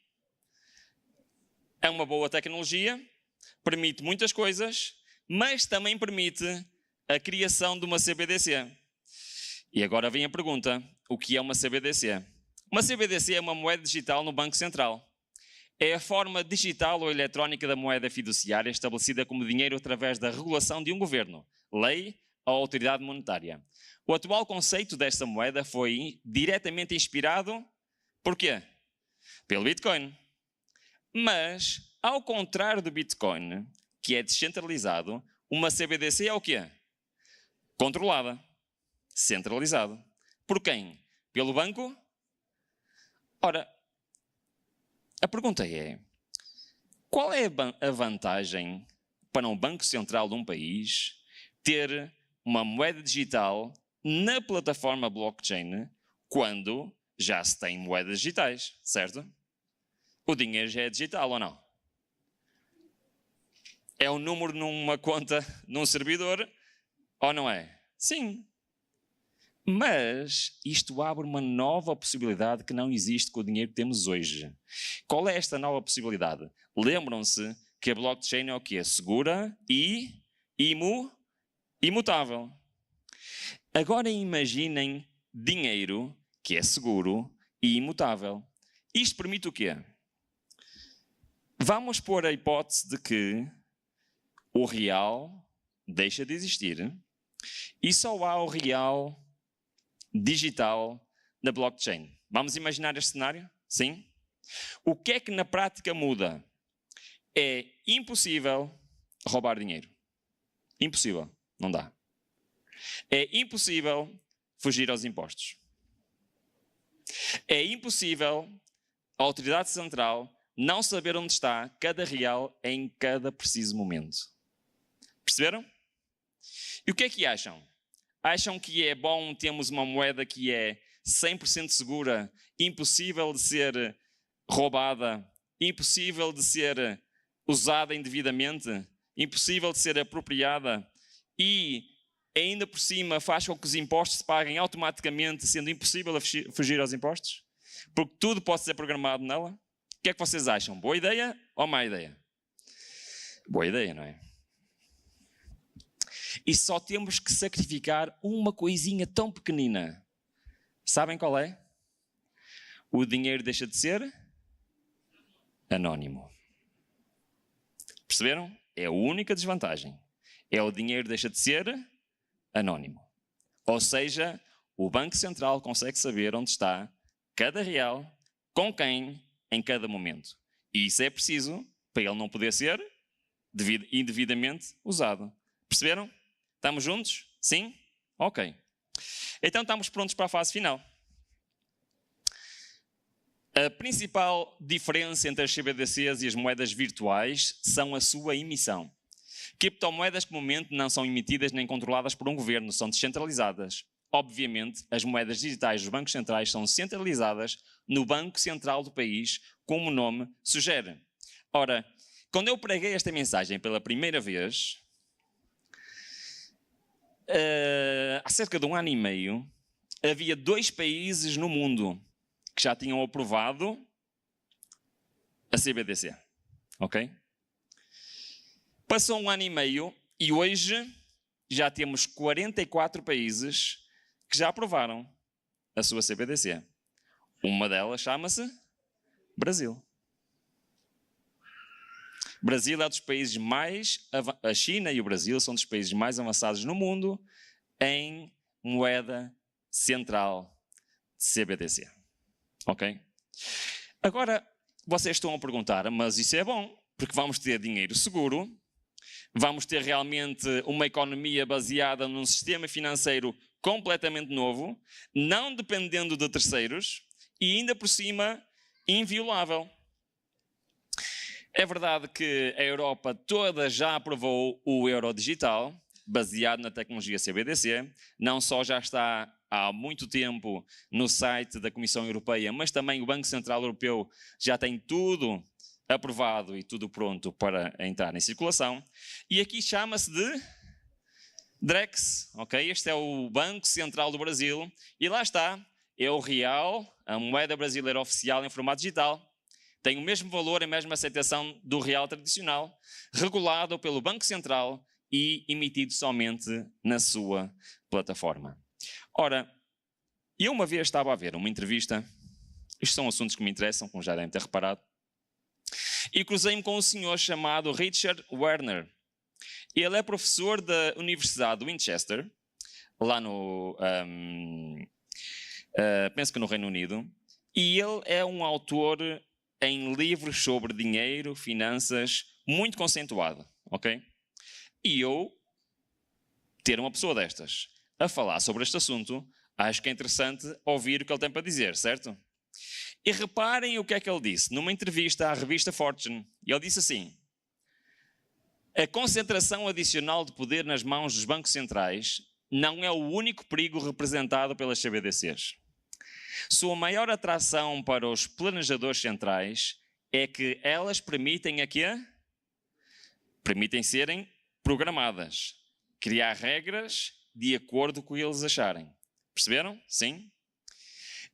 É uma boa tecnologia, permite muitas coisas, mas também permite a criação de uma CBDC. E agora vem a pergunta, o que é uma CBDC? Uma CBDC é uma moeda digital no Banco Central. É a forma digital ou eletrónica da moeda fiduciária estabelecida como dinheiro através da regulação de um governo, lei ou autoridade monetária. O atual conceito desta moeda foi diretamente inspirado, por quê? Pelo Bitcoin. Mas, ao contrário do Bitcoin, que é descentralizado, uma CBDC é o quê? Controlada, centralizada. Por quem? Pelo banco? Ora, a pergunta é, qual é a vantagem para um banco central de um país ter uma moeda digital na plataforma blockchain quando já se tem moedas digitais, certo? O dinheiro já é digital ou não? É um número numa conta num servidor, ou não é? Sim. Mas isto abre uma nova possibilidade que não existe com o dinheiro que temos hoje. Qual é esta nova possibilidade? Lembram-se que a blockchain é o quê? Segura e imutável. Agora imaginem dinheiro que é seguro e imutável. Isto permite o quê? Vamos pôr a hipótese de que o real deixa de existir e só há o real digital na blockchain. Vamos imaginar este cenário? Sim? O que é que na prática muda? É impossível roubar dinheiro. Impossível. Não dá. É impossível fugir aos impostos. É impossível a autoridade central não saber onde está cada real em cada preciso momento. Perceberam? E o que é que acham? Acham que é bom termos uma moeda que é 100% segura, impossível de ser roubada, impossível de ser usada indevidamente, impossível de ser apropriada e ainda por cima faz com que os impostos se paguem automaticamente, sendo impossível fugir aos impostos? Porque tudo pode ser programado nela? O que é que vocês acham? Boa ideia ou má ideia? Boa ideia, não é? E só temos que sacrificar uma coisinha tão pequenina. Sabem qual é? O dinheiro deixa de ser anónimo. Perceberam? É a única desvantagem. É o dinheiro deixa de ser anónimo. Ou seja, o Banco Central consegue saber onde está cada real, com quem, em cada momento. E isso é preciso para ele não poder ser indevidamente usado. Perceberam? Estamos juntos? Sim? Ok. Então estamos prontos para a fase final. A principal diferença entre as CBDCs e as moedas virtuais são a sua emissão. Criptomoedas que no momento não são emitidas nem controladas por um governo, são descentralizadas. Obviamente, as moedas digitais dos bancos centrais são centralizadas no Banco Central do país, como o nome sugere. Ora, quando eu preguei esta mensagem pela primeira vez, há cerca de 1 ano e meio, havia 2 países no mundo que já tinham aprovado a CBDC. Ok? Passou 1 ano e meio e hoje já temos 44 países que já aprovaram a sua CBDC. Uma delas chama-se Brasil. Brasil é dos países mais... A China e o Brasil são dos países mais avançados no mundo em moeda central de CBDC. Ok? Agora, vocês estão a perguntar, mas isso é bom, porque vamos ter dinheiro seguro, vamos ter realmente uma economia baseada num sistema financeiro completamente novo, não dependendo de terceiros e ainda por cima inviolável. É verdade que a Europa toda já aprovou o euro digital, baseado na tecnologia CBDC, não só já está há muito tempo no site da Comissão Europeia, mas também o Banco Central Europeu já tem tudo aprovado e tudo pronto para entrar em circulação. E aqui chama-se de Drex, ok? Este é o Banco Central do Brasil e lá está, é o real, a moeda brasileira oficial em formato digital. Tem o mesmo valor e a mesma aceitação do real tradicional, regulado pelo Banco Central e emitido somente na sua plataforma. Ora, eu uma vez estava a ver uma entrevista, estes são assuntos que me interessam, como já devem ter reparado, e cruzei-me com um senhor chamado Richard Werner. Ele é professor da Universidade de Winchester, lá no, penso que no Reino Unido, e ele é um autor em livros sobre dinheiro, finanças, muito conceituado, ok? E eu, ter uma pessoa destas a falar sobre este assunto, acho que é interessante ouvir o que ele tem para dizer, certo? E reparem o que é que ele disse numa entrevista à revista Fortune. Ele disse assim: a concentração adicional de poder nas mãos dos bancos centrais não é o único perigo representado pelas CBDCs. Sua maior atração para os planejadores centrais é que elas permitem a quê? permitem serem programadas, criar regras de acordo com o que eles acharem. Perceberam? Sim?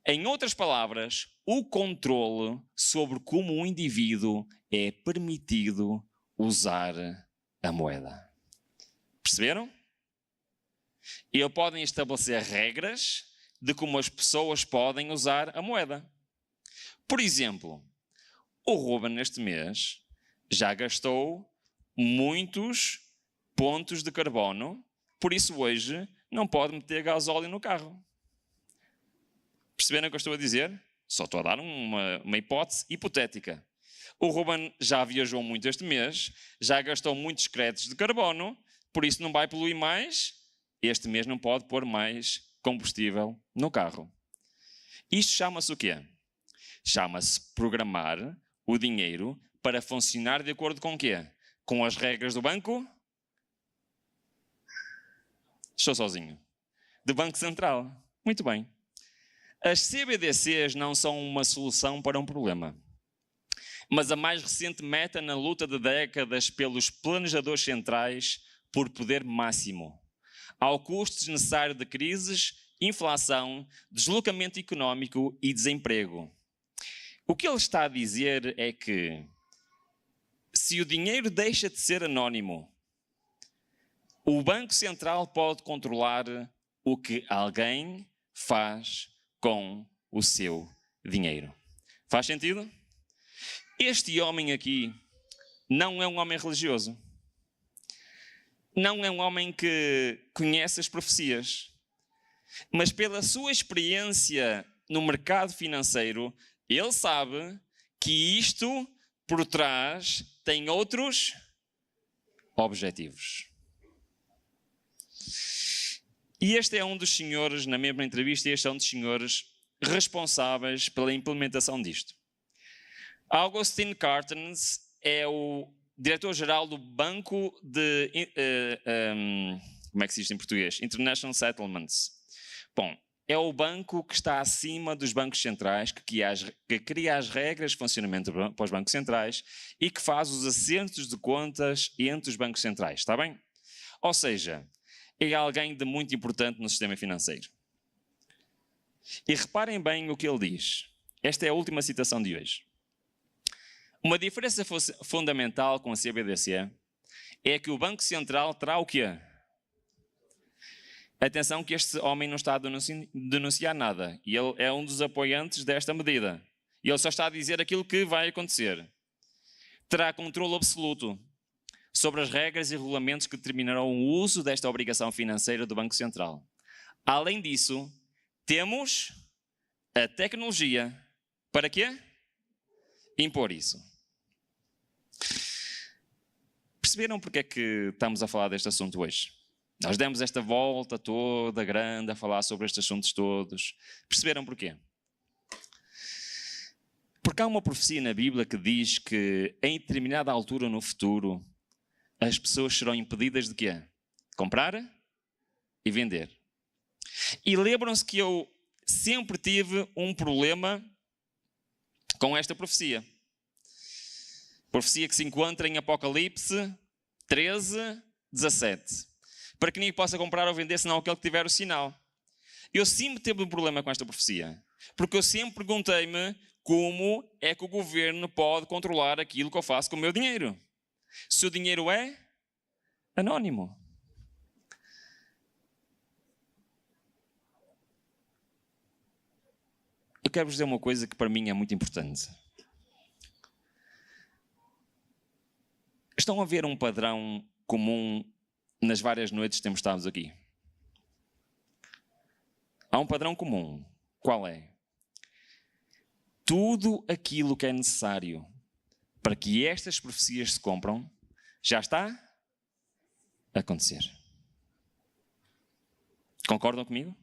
Em outras palavras, o controle sobre como um indivíduo é permitido usar a moeda. Perceberam? Eles podem estabelecer regras de como as pessoas podem usar a moeda. Por exemplo, o Ruben neste mês já gastou muitos pontos de carbono, por isso hoje não pode meter gasóleo no carro. Perceberam o que eu estou a dizer? Só estou a dar uma hipótese hipotética. O Ruben já viajou muito este mês, já gastou muitos créditos de carbono, por isso não vai poluir mais. Este mês não pode pôr mais combustível no carro. Isto chama-se o quê? Chama-se programar o dinheiro para funcionar de acordo com o quê? Com as regras do banco? Estou sozinho. Do Banco Central. Muito bem. As CBDCs não são uma solução para um problema, mas a mais recente meta na luta de décadas pelos planejadores centrais por poder máximo, ao custo desnecessário de crises, inflação, deslocamento económico e desemprego. O que ele está a dizer é que, se o dinheiro deixa de ser anónimo, o Banco Central pode controlar o que alguém faz com o seu dinheiro. Faz sentido? Este homem aqui não é um homem religioso. Não é um homem que conhece as profecias. Mas pela sua experiência no mercado financeiro, ele sabe que isto por trás tem outros objetivos. E este é um dos senhores, na mesma entrevista, este é um dos senhores responsáveis pela implementação disto. Augustin Carstens é o diretor-geral do Banco de... como é que se diz em português? International Settlements. Bom, é o banco que está acima dos bancos centrais, que cria as regras de funcionamento para os bancos centrais e que faz os assentos de contas entre os bancos centrais, está bem? Ou seja, é alguém de muito importante no sistema financeiro. E reparem bem o que ele diz. Esta é a última citação de hoje. Uma diferença fundamental com a CBDC é que o Banco Central terá o quê? Atenção que este homem não está a denunciar nada. E ele é um dos apoiantes desta medida. E ele só está a dizer aquilo que vai acontecer. Terá controle absoluto sobre as regras e regulamentos que determinarão o uso desta obrigação financeira do Banco Central. Além disso, temos a tecnologia para quê? Impor isso. Perceberam porque é que estamos a falar deste assunto hoje? Nós demos esta volta toda grande a falar sobre estes assuntos todos. Perceberam porquê? Porque há uma profecia na Bíblia que diz que em determinada altura no futuro as pessoas serão impedidas de quê? Comprar e vender. E lembram-se que eu sempre tive um problema com esta profecia. Profecia que se encontra em Apocalipse 13, 17. Para que ninguém possa comprar ou vender senão aquele que tiver o sinal. Eu sempre tive um problema com esta profecia. Porque eu sempre perguntei-me como é que o governo pode controlar aquilo que eu faço com o meu dinheiro. Se o dinheiro é anónimo. Eu quero vos dizer uma coisa que para mim é muito importante. Estão a ver um padrão comum nas várias noites que temos estado aqui? Há um padrão comum. Qual é? Tudo aquilo que é necessário para que estas profecias se cumpram já está a acontecer. Concordam comigo?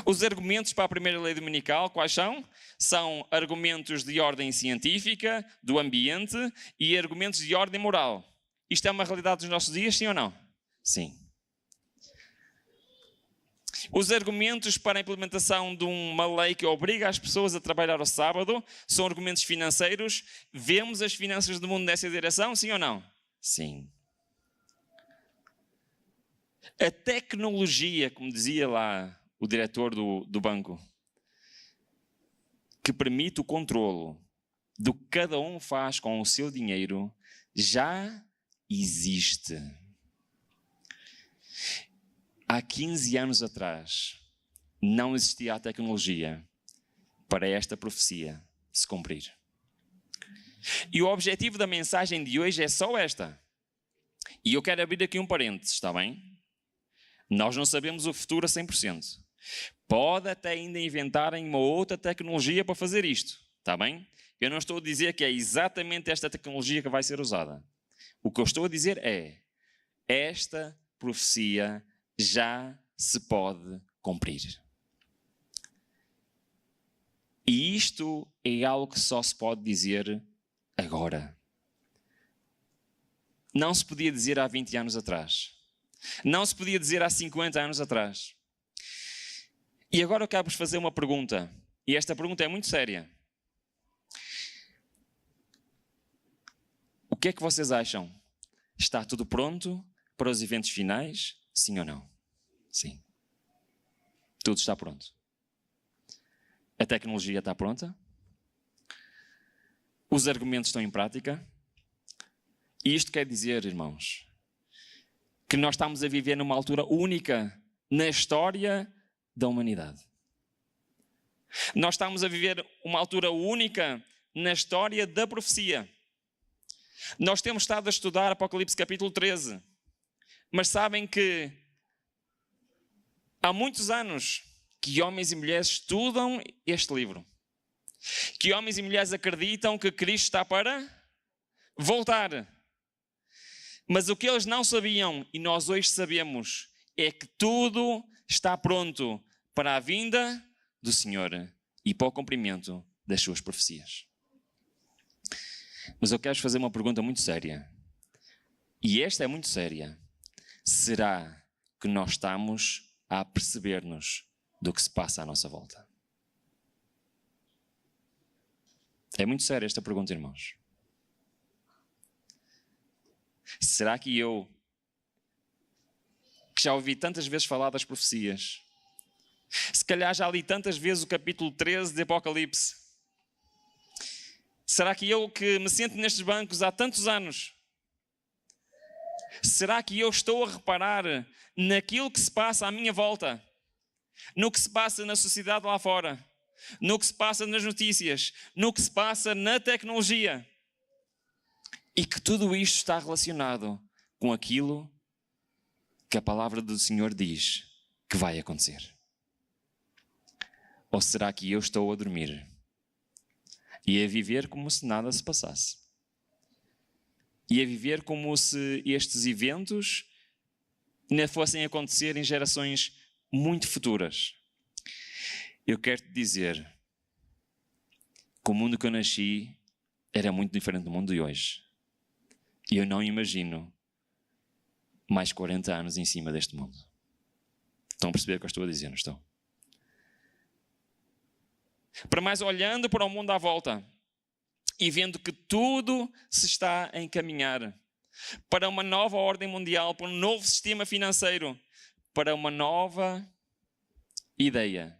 Os argumentos para a primeira lei dominical, quais são? São argumentos de ordem científica, do ambiente e argumentos de ordem moral. Isto é uma realidade dos nossos dias, sim ou não? Sim. Os argumentos para a implementação de uma lei que obriga as pessoas a trabalhar ao sábado são argumentos financeiros. Vemos as finanças do mundo nessa direção, sim ou não? Sim. A tecnologia, como dizia lá o diretor do banco, que permite o controlo do que cada um faz com o seu dinheiro, já existe. Há 15 anos atrás, não existia a tecnologia para esta profecia se cumprir. E o objetivo da mensagem de hoje é só esta. E eu quero abrir aqui um parênteses, está bem? Nós não sabemos o futuro a 100%. Pode até ainda inventarem uma outra tecnologia para fazer isto, está bem? Eu não estou a dizer que é exatamente esta tecnologia que vai ser usada. O que eu estou a dizer é, esta profecia já se pode cumprir. E isto é algo que só se pode dizer agora. Não se podia dizer há 20 anos atrás. Não se podia dizer há 50 anos atrás. E agora eu quero-vos fazer uma pergunta. E esta pergunta é muito séria. O que é que vocês acham? Está tudo pronto para os eventos finais? Sim ou não? Sim. Tudo está pronto. A tecnologia está pronta. Os argumentos estão em prática. E isto quer dizer, irmãos, que nós estamos a viver numa altura única na história da humanidade. Nós estamos a viver uma altura única na história da profecia. Nós temos estado a estudar Apocalipse capítulo 13, mas sabem que há muitos anos que homens e mulheres estudam este livro, que homens e mulheres acreditam que Cristo está para voltar. Mas o que eles não sabiam, e nós hoje sabemos, é que tudo está pronto para a vinda do Senhor e para o cumprimento das suas profecias. Mas eu quero fazer uma pergunta muito séria. E esta é muito séria. Será que nós estamos a perceber-nos do que se passa à nossa volta? É muito séria esta pergunta, irmãos. Será que eu, que já ouvi tantas vezes falar das profecias, se calhar já li tantas vezes o capítulo 13 de Apocalipse, será que eu que me sento nestes bancos há tantos anos, será que eu estou a reparar naquilo que se passa à minha volta, no que se passa na sociedade lá fora, no que se passa nas notícias, no que se passa na tecnologia, e que tudo isto está relacionado com aquilo que a palavra do Senhor diz que vai acontecer? Ou será que eu estou a dormir e a viver como se nada se passasse? E a viver como se estes eventos ainda fossem acontecer em gerações muito futuras? Eu quero te dizer que o mundo que eu nasci era muito diferente do mundo de hoje. E eu não imagino mais 40 anos em cima deste mundo. Estão a perceber o que eu estou a dizer, não estão? Para mais olhando para o mundo à volta e vendo que tudo se está a encaminhar para uma nova ordem mundial, para um novo sistema financeiro, para uma nova ideia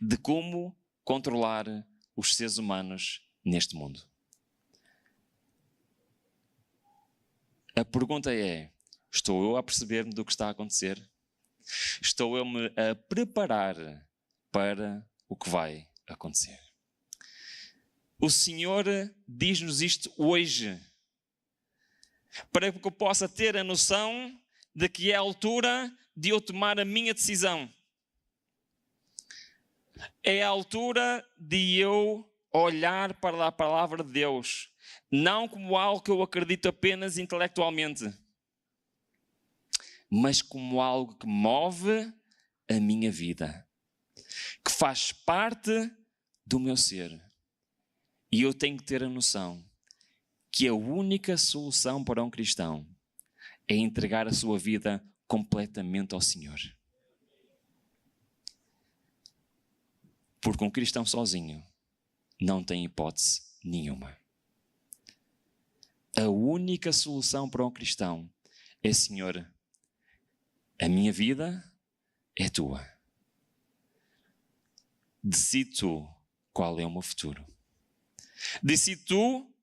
de como controlar os seres humanos neste mundo. A pergunta é, estou eu a perceber-me do que está a acontecer? Estou eu-me a preparar para o que vai acontecer? O Senhor diz-nos isto hoje, para que eu possa ter a noção de que é a altura de eu tomar a minha decisão. É a altura de eu olhar para a palavra de Deus, não como algo que eu acredito apenas intelectualmente, mas como algo que move a minha vida, que faz parte do meu ser. E eu tenho que ter a noção que a única solução para um cristão é entregar a sua vida completamente ao Senhor. Porque um cristão sozinho não tem hipótese nenhuma. A única solução para um cristão é: Senhor, a minha vida é tua. Decide tu qual é o meu futuro. Decide tu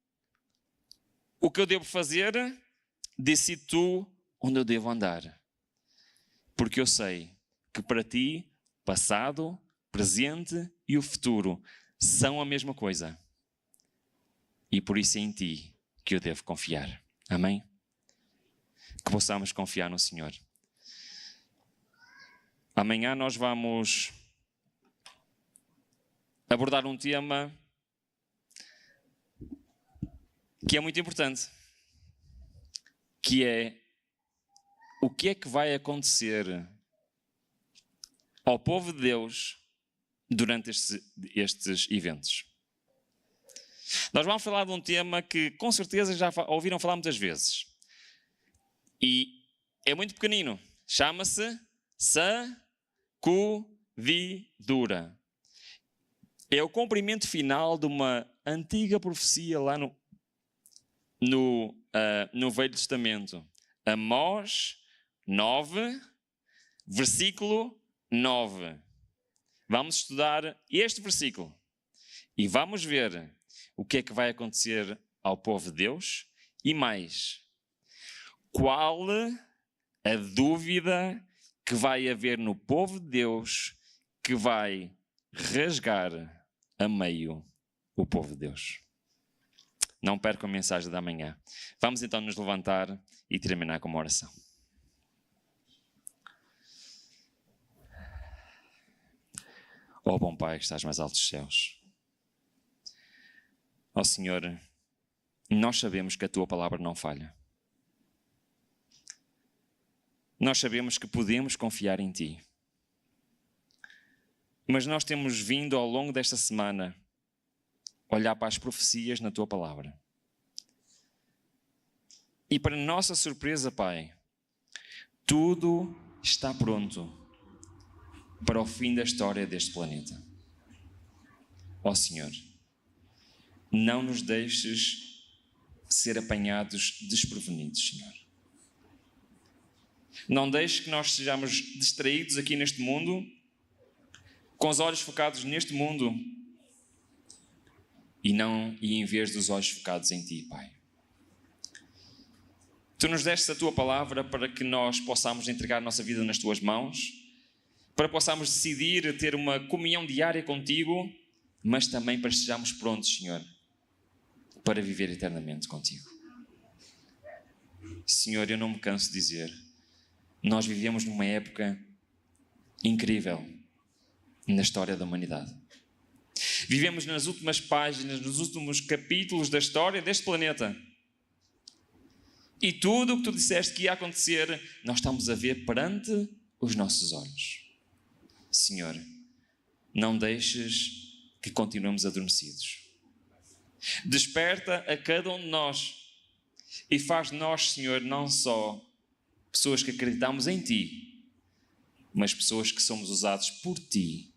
o que eu devo fazer. Decide tu onde eu devo andar. Porque eu sei que para ti, passado, presente e o futuro são a mesma coisa. E por isso é em ti que eu devo confiar. Amém? Que possamos confiar no Senhor. Amanhã nós vamos abordar um tema que é muito importante, que é: o que é que vai acontecer ao povo de Deus durante estes eventos. Nós vamos falar de um tema que com certeza já ouviram falar muitas vezes. E é muito pequenino. Chama-se sacudidura. É o cumprimento final de uma antiga profecia lá no Velho Testamento. Amós 9, versículo 9. Vamos estudar este versículo e vamos ver o que é que vai acontecer ao povo de Deus e mais, qual a dúvida que vai haver no povo de Deus que vai rasgar a meio o povo de Deus. Não percam a mensagem da manhã. Vamos então nos levantar e terminar com uma oração. Ó bom Pai que estás mais alto dos céus. Ó Senhor, nós sabemos que a Tua palavra não falha. Nós sabemos que podemos confiar em Ti. Mas nós temos vindo ao longo desta semana olhar para as profecias na Tua palavra. E para nossa surpresa, Pai, tudo está pronto para o fim da história deste planeta. Ó Senhor, não nos deixes ser apanhados desprevenidos, Senhor. Não deixes que nós sejamos distraídos aqui neste mundo, com os olhos focados neste mundo, e em vez dos olhos focados em Ti, Pai. Tu nos deste a Tua palavra para que nós possamos entregar a nossa vida nas Tuas mãos, para que possamos decidir ter uma comunhão diária contigo, mas também para que estejamos prontos, Senhor, para viver eternamente contigo. Senhor, eu não me canso de dizer, nós vivemos numa época incrível na história da humanidade. Vivemos nas últimas páginas, nos últimos capítulos da história deste planeta. E tudo o que Tu disseste que ia acontecer, nós estamos a ver perante os nossos olhos. Senhor, não deixes que continuemos adormecidos. Desperta a cada um de nós e faz de nós, Senhor, não só pessoas que acreditamos em Ti, mas pessoas que somos usados por Ti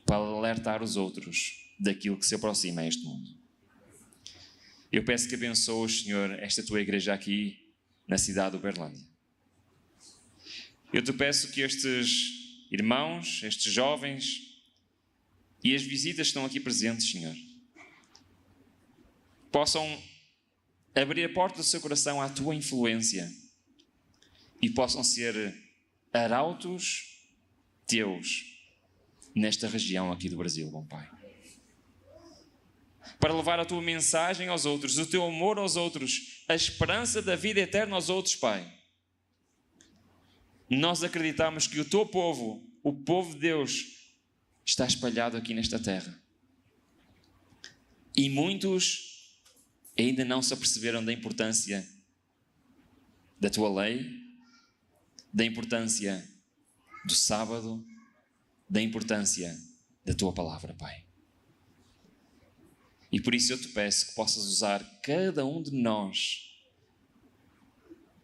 para alertar os outros daquilo que se aproxima a este mundo. Eu peço que abençoes, Senhor, esta Tua igreja aqui na cidade de Uberlândia. Eu Te peço que estes irmãos, estes jovens e as visitas que estão aqui presentes, Senhor, possam abrir a porta do seu coração à Tua influência e possam ser arautos Teus nesta região aqui do Brasil, bom Pai. Para levar a Tua mensagem aos outros, o Teu amor aos outros, a esperança da vida eterna aos outros, Pai. Nós acreditamos que o Teu povo, o povo de Deus, está espalhado aqui nesta terra. E muitos ainda não se aperceberam da importância da Tua lei, da importância do sábado, da importância da Tua palavra, Pai. E por isso eu Te peço que possas usar cada um de nós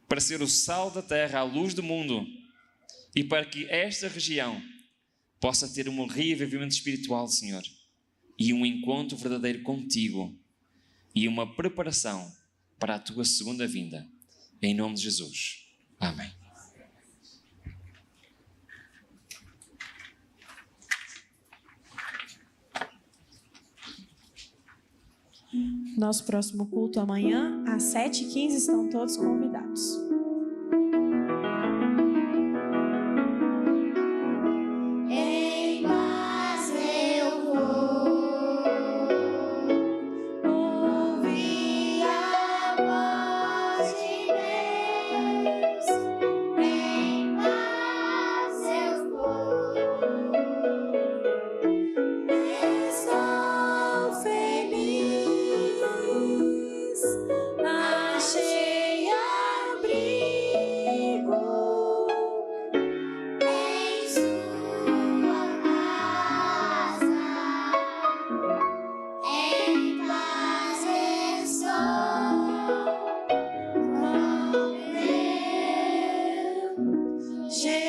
para ser o sal da terra, a luz do mundo, e para que esta região possa ter um reavivamento espiritual, Senhor, e um encontro verdadeiro contigo e uma preparação para a tua segunda vinda. Em nome de Jesus. Amém. Nosso próximo culto amanhã, às 7h15, estão todos convidados. Em paz eu vou ouvir a voz de Deus. Em paz eu vou. Estou feliz, achei abrigo em sua casa. Em paz estou com Deus.